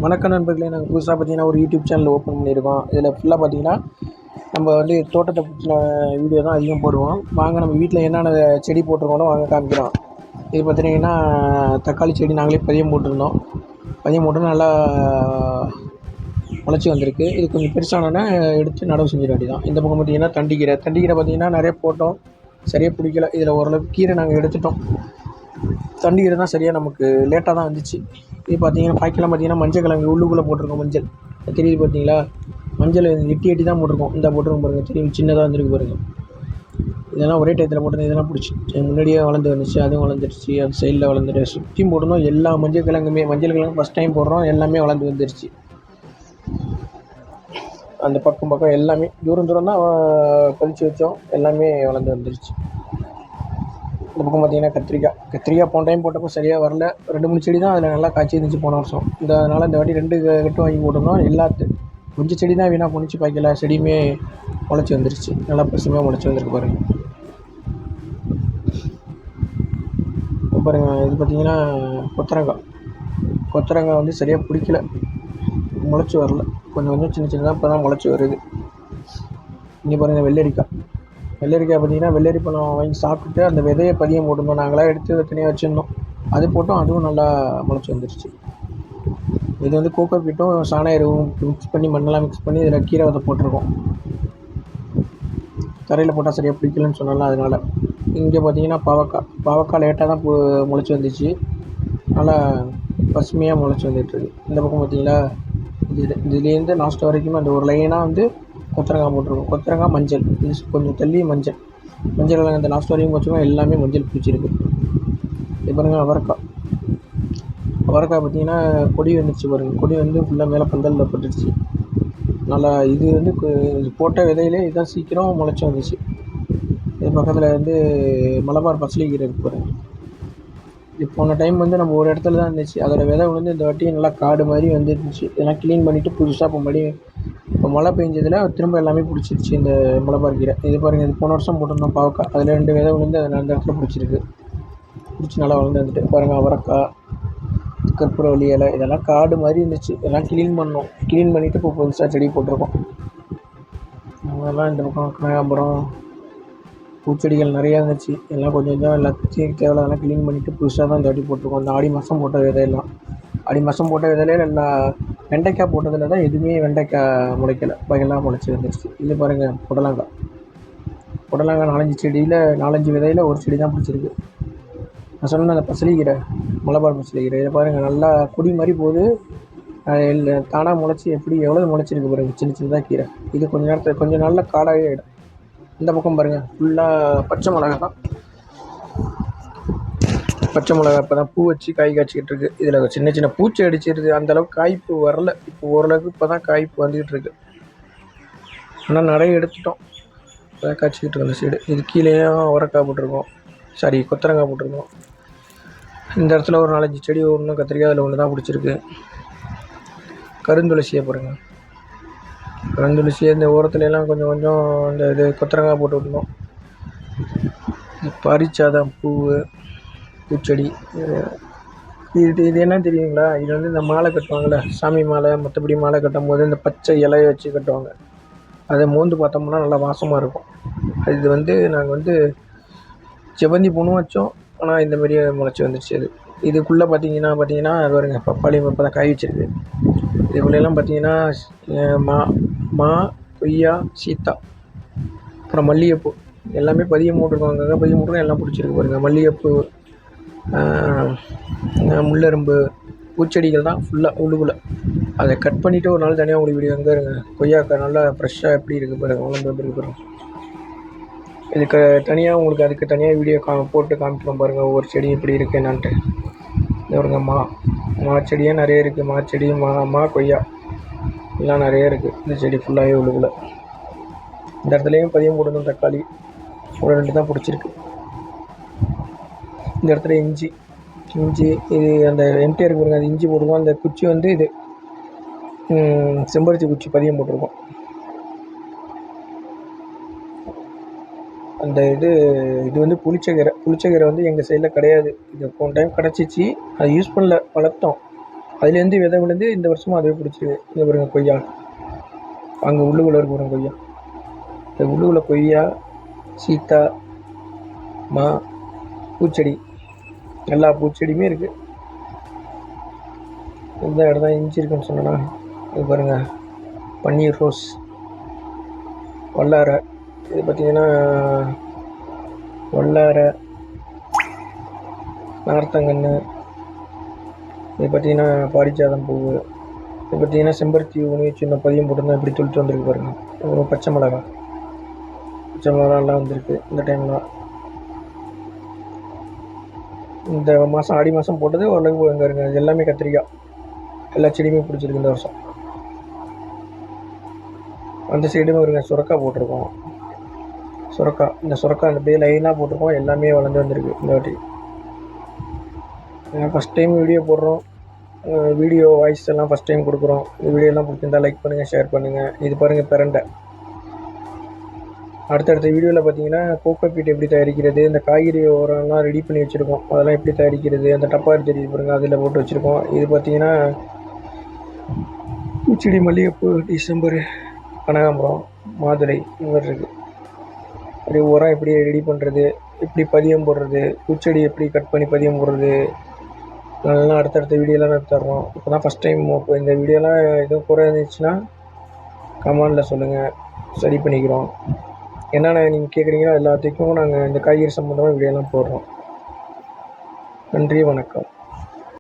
வணக்கம் நண்பர்களே, நாங்கள் புதுசாக பார்த்தீங்கன்னா ஒரு யூடியூப் சேனல் ஓப்பன் பண்ணியிருக்கோம். இதில் ஃபுல்லாக பார்த்தீங்கன்னா நம்ம வந்து தோட்டத்தை பற்றின வீடியோ தான் அதிகம் போடுவோம். வாங்க நம்ம வீட்டில் என்னென்ன செடி போட்டிருக்கோனோ வாங்க காமிக்கிறோம். இது பார்த்தீங்கன்னா தக்காளி செடி நாங்களே பதியம் போட்டிருந்தோம். பதியம் போட்டு நல்லா முளைச்சி வந்திருக்கு. இது கொஞ்சம் பெருசானோன்னே எடுத்து நடவு செஞ்சிட வேண்டியதான். இந்த பக்கம் பார்த்தீங்கன்னா தண்டிக்கீரை பார்த்தீங்கன்னா நிறைய போட்டோம், சரியாக பிடிக்கல. இதில் ஓரளவுக்கு கீரை நாங்கள் எடுத்துட்டோம். தண்டிக்கீரை தான் சரியாக நமக்கு லேட்டாக தான் வந்துச்சு. இது பார்த்தீங்கன்னா பாய்க்கெல்லாம் பார்த்தீங்கன்னா மஞ்சள் கிழங்கு உள்ளுக்குள்ளே போட்டிருக்கோம். மஞ்சள் தெரியுது பார்த்தீங்களா? மஞ்சள் எட்டி தான் போட்டிருக்கோம். இந்த போட்டிருக்கோம் பாருங்கள், தெரியும், சின்னதாக வந்துருக்கு பாருங்கள். இதெல்லாம் ஒரே டயத்தில் போட்டது. இதெல்லாம் பிடிச்சி முன்னாடியே வளர்ந்து வந்துச்சு, அதுவும் வளர்ந்துருச்சு. அது சைடில் வளர்ந்துட்டு சுற்றியும் போடணும். எல்லா மஞ்சள் கிழங்கு ஃபஸ்ட் டைம் போடுறோம், எல்லாமே வளர்ந்து வந்துருச்சு. அந்த பக்கம் எல்லாமே தூரம் தான் பறித்து வச்சோம், எல்லாமே வளர்ந்து வந்துருச்சு. இந்த பக்கம் பார்த்தீங்கன்னா கத்திரிக்காய் போன டைம் போட்டப்போ சரியாக வரல. 2-3 செடி தான் அதில் நல்லா காய்ச்சி இருந்துச்சு போன வருஷம். அதனால் இந்த வாட்டி 2 கட்டு வாங்கி போட்டிருந்தோம். கொஞ்சம் செடி தான் வீணாக போணுச்சு, பாய்க்கல செடியுமே முளைச்சி வந்துருச்சு. நல்லா பசுமையாக முளைச்சி வந்திருக்கு பாருங்கள். பாருங்கள், இது பார்த்திங்கன்னா கொத்தரங்காய் வந்து சரியாக பிடிக்கல, முளைச்சி வரல. கொஞ்சம் சின்னதாக இப்போ தான் முளைச்சி வருது. இங்கே பாருங்கள், வெள்ளரிக்காய் பார்த்திங்கன்னா வெள்ளரி பழம் வாங்கி சாப்பிட்டுட்டு அந்த விதையை பதியம் போட்டிருந்தோம். நாங்களாம் எடுத்து தனியாக வச்சுருந்தோம். அது போட்டோம், அதுவும் நல்லா முளைச்சி வந்துருச்சு. இது வந்து கோகோ பீட்டும் சாண எருவும் மிக்ஸ் பண்ணி, மண்ணெல்லாம் மிக்ஸ் பண்ணி இதில் கீரை விதை போட்டிருக்கோம். தரையில் போட்டால் சரியாக பிடிக்கலன்னு சொன்னால அதனால். இங்கே பார்த்தீங்கன்னா பாவக்காய் லேட்டாக தான் முளைச்சி வந்துச்சு, நல்லா பசுமையாக முளைச்சி வந்துட்டுருக்கு. இந்த பக்கம் பார்த்தீங்களா, இதுலேருந்து லாஸ்ட் வரைக்கும் அந்த ஒரு லைனாக வந்து கொத்தரங்காய் போட்டிருக்கோம். கொத்தரங்காய், மஞ்சள், இது கொஞ்சம் தள்ளி மஞ்சள் அந்த லாஸ்ட் வரைக்கும் போச்சுன்னா எல்லாமே மஞ்சள் பிடிச்சிருக்கு. இது பாருங்கள், அவரைக்காய் பார்த்திங்கன்னா கொடி வந்துடுச்சு பாருங்கள். கொடி வந்து ஃபுல்லாக மேலே பந்தலில் பட்டுடுச்சு. நல்லா இது வந்து போட்ட விதையிலே இதுதான் சீக்கிரம் முளைச்சி வந்துச்சு. இது பக்கத்தில் வந்து மலபார் பசலிக்கீரை இருக்கு பாருங்கள். இது போன டைம் வந்து நம்ம ஒரு இடத்துல தான் இருந்துச்சு, அதோடய விதை வந்து இந்த வாட்டி நல்லா காடு மாதிரி வந்துருந்துச்சு. இதெல்லாம் க்ளீன் பண்ணிவிட்டு புதுசாக இப்போ மழை பெஞ்சதில் திரும்ப எல்லாமே பிடிச்சிருச்சு இந்த மலபார் கீரை. இது பாருங்கள், இது போன வருஷம் போட்டிருந்தோம் பாவக்காய், அதில் 2 விதை விழுந்து அதில் அந்த இடத்துல பிடிச்சி நல்லா வளர்ந்து வந்துட்டு பாருங்கள். அவரைக்காய், கற்பூரவள்ளி இலை, இதெல்லாம் காடு மாதிரி இருந்துச்சு. இதெல்லாம் க்ளீன் பண்ணிவிட்டு இப்போ புதுசாக செடி போட்டிருக்கோம். அதெல்லாம் இந்த பக்கம் கனகாம்பரம், பூச்செடிகள் நிறையா இருந்துச்சு. எல்லாம் கொஞ்சம் எல்லாத்தையும் தேவையில்லாம் க்ளீன் பண்ணிவிட்டு புதுசாக தான் இந்த வாட்டி போட்டிருக்கோம். இந்த ஆடி மாதம் போட்ட விதையெல்லாம், ஆடி மாதம் போட்ட விதையிலே நல்லா வெண்டைக்காய் போட்டதில் தான் எதுவுமே வெண்டைக்காய் முளைக்கலை, பகலாம் முளைச்சி வந்துருச்சு. இது பாருங்கள், புடலங்காய் 4-5 செடியில் 4-5 விதையில் ஒரு செடி தான் பிடிச்சிருக்கு. நான் சொன்ன அந்த பசலிக்கீரை, மலபார் பசலிக்கீரை, இதை பாருங்கள், நல்லா கொடி மாதிரி போகுது. தானாக முளைச்சி எவ்வளோ முளைச்சிருக்கு பாருங்கள், சின்னதாக கீரை. இது கொஞ்சம் நாளில் காடாகவே ஆகிடும். இந்த பக்கம் பாருங்கள், ஃபுல்லாக பச்சை மிளகா தான். பச்சை மிளகா இப்போ தான் பூ வச்சு காய் காய்ச்சிக்கிட்டு இருக்குது. இதில் சின்ன பூச்சி அடிச்சிருது, அந்தளவுக்கு காய்ப்பு வரல. இப்போ ஓரளவுக்கு இப்போ தான் காய்ப்பு வந்துக்கிட்டு இருக்குது. ஆனால் நிறைய எடுத்துட்டோம், இப்போ காய்ச்சிக்கிட்டு இருக்கோம் அந்த சைடு. இது கீழேயும் அவரைக்காய் போட்டிருக்கோம், கொத்தரங்காய் போட்டிருக்கோம். இந்த இடத்துல ஒரு 4-5 செடி, ஒன்று கத்திரிக்காய், அதில் ஒன்று தான் பிடிச்சிருக்கு. கருந்துளசியை பாருங்கள், கருந்துளசியை இந்த ஓரத்துலலாம் கொஞ்சம் இந்த இது கொத்தரங்காய் போட்டு விட்டுருந்தோம். பாரிச்சாதம் பூச்செடி. இது என்ன தெரியுங்களா? இது வந்து இந்த மாலை கட்டுவாங்கள்ல, சாமி மாலை, மற்றபடி மாலை கட்டும் போது இந்த பச்சை இலையை வச்சு கட்டுவாங்க. அதை மோந்து பார்த்தோம்னா நல்லா வாசமாக இருக்கும். இது வந்து நாங்கள் வந்து செவந்தி பூணும் வச்சோம், ஆனால் இந்த மாதிரியே முளைச்சி வந்துடுச்சு. இதுக்குள்ளே பார்த்தீங்கன்னா அது வருங்க, பப்பாளி இப்போ தான் காய் வச்சிருக்கு. இதுக்குள்ளெல்லாம் பார்த்தீங்கன்னா மா, கொய்யா, சீத்தா, அப்புறம் மல்லிகைப்பூ, எல்லாமே பதியம் போட்டிருக்கோம். அங்கங்கே பதியம் போட்டிருக்கோம், எல்லாம் பிடிச்சிருக்கு பாருங்கள். மல்லிகைப்பூ, முள்ளரும்பு, பூச்செடிகள் தான் ஃபுல்லாக உள்ளுக்குள்ளே. அதை கட் பண்ணிவிட்டு ஒரு நாள் தனியாக உங்களுக்கு வீடியோ எங்கே இருங்க. கொய்யாக்காய் நல்லா ஃப்ரெஷ்ஷாக எப்படி இருக்குது பாருங்கள், வளர்ந்து வந்துருக்கு பாருங்கள். இதுக்கு தனியாக அதுக்கு தனியாக வீடியோ போட்டு காமிக்கிறோம் பாருங்கள், ஒவ்வொரு செடி எப்படி இருக்குது என்னான்ட்டு. இது வருங்க, மா செடியே நிறைய இருக்குது. செடி, கொய்யா எல்லாம் நிறைய இருக்குது. இந்த செடி ஃபுல்லாகவே உள்ளுக்குள்ளே. இந்த இடத்துலையும் பதியம் போடணும். தக்காளி ஒரு 2 தான் பிடிச்சிருக்கு. இந்த இடத்துல இஞ்சி, இது அந்த எம்டிஆர் பாருங்கள், அது இஞ்சி போட்டிருக்கோம். அந்த குச்சி வந்து இது செம்பருத்தி குச்சி பதியம் போட்டிருக்கோம். அந்த இது வந்து புளிச்சக்கீரை வந்து எங்கள் சைடில் கிடையாது. இது போன டைம் கிடச்சிச்சு, அது யூஸ் பண்ணல, வளர்த்தோம். அதுலேருந்து விதை விழுந்து இந்த வருஷமும் அதுவே பிடிச்சிருக்கு. இங்கே பாருங்க கொய்யா, அங்கே உள்ளுக்குள்ள இருக்கு பாருங்க கொய்யா. இந்த உள்ளுக்குள்ள கொய்யா, சீத்தா, மா, பூச்செடி, எல்லா பூச்செடியுமே இருக்குது. இந்த இடம் தான் இஞ்சி இருக்குன்னு சொன்னேன்னா, இது பாருங்கள் பன்னீர் ரோஸ், வல்லாரை, இது பார்த்திங்கன்னா வல்லாரை, நார்த்தங்கன்று, இது பார்த்திங்கன்னா பாரிஜாதம் பூ, இது பார்த்திங்கன்னா செம்பருத்தி ஊனி சின்ன பதியம் போட்டுருந்தா இப்படி துளித்து வந்திருக்கு பாருங்கள். பச்சை மிளகாலாம் வந்திருக்கு இந்த டைமில். இந்த மாதம் ஆடி மாதம் போட்டது ஓரளவுக்கு எங்கே இருங்க எல்லாமே கத்திரிக்காய், எல்லா செடியுமே பிடிச்சிருக்கு இந்த வருஷம். அந்த சைடும் இருங்க சுரக்காய் போட்டிருக்கோம். இந்த சுரக்காய் அந்த அப்படியே லைனாக போட்டிருக்கோம், எல்லாமே வளர்ந்து வந்திருக்கு இந்த வாட்டி. ஃபஸ்ட் டைம் வீடியோ போடுறோம், வீடியோ வாய்ஸ் எல்லாம் ஃபஸ்ட் டைம் கொடுக்குறோம். இந்த வீடியோலாம் பிடிச்சிருந்தா லைக் பண்ணுங்கள், ஷேர் பண்ணுங்கள். இது பாருங்கள் பிரண்டை. அடுத்தடுத்த வீடியோவில் பார்த்தீங்கன்னா கோகோபீட் எப்படி தயாரிக்கிறது, இந்த காய்கறி உரம்லாம் ரெடி பண்ணி வச்சுருக்கோம், அதெல்லாம் எப்படி தயாரிக்கிறது, அந்த டப்பா தெரியுது பாருங்கள் அதில் போட்டு வச்சுருக்கோம். இது பார்த்திங்கன்னா பூச்செடி, மல்லிகைப்பூ, டிசம்பர், கனகாம்பரம், மாதுளை, இந்த மாதிரி இருக்குது. அப்படியே உரம் எப்படி ரெடி பண்ணுறது, எப்படி பதியம் போடுறது, பூச்செடி எப்படி கட் பண்ணி பதியம் போடுறது, அதெல்லாம் அடுத்தடுத்த வீடியோலாம் நான் தர்றோம். இப்போ தான் ஃபஸ்ட் டைம் இந்த வீடியோலாம் எதுவும் குறை இருந்துச்சுன்னா கமெண்டில் சொல்லுங்கள், சரி பண்ணிக்கிறோம். என்னென்ன நீங்கள் கேட்குறீங்களோ எல்லாத்துக்கும் நாங்கள் இந்த காய்கறி சம்மந்தமாக வீடியோலாம் போடுறோம். நன்றி, வணக்கம்.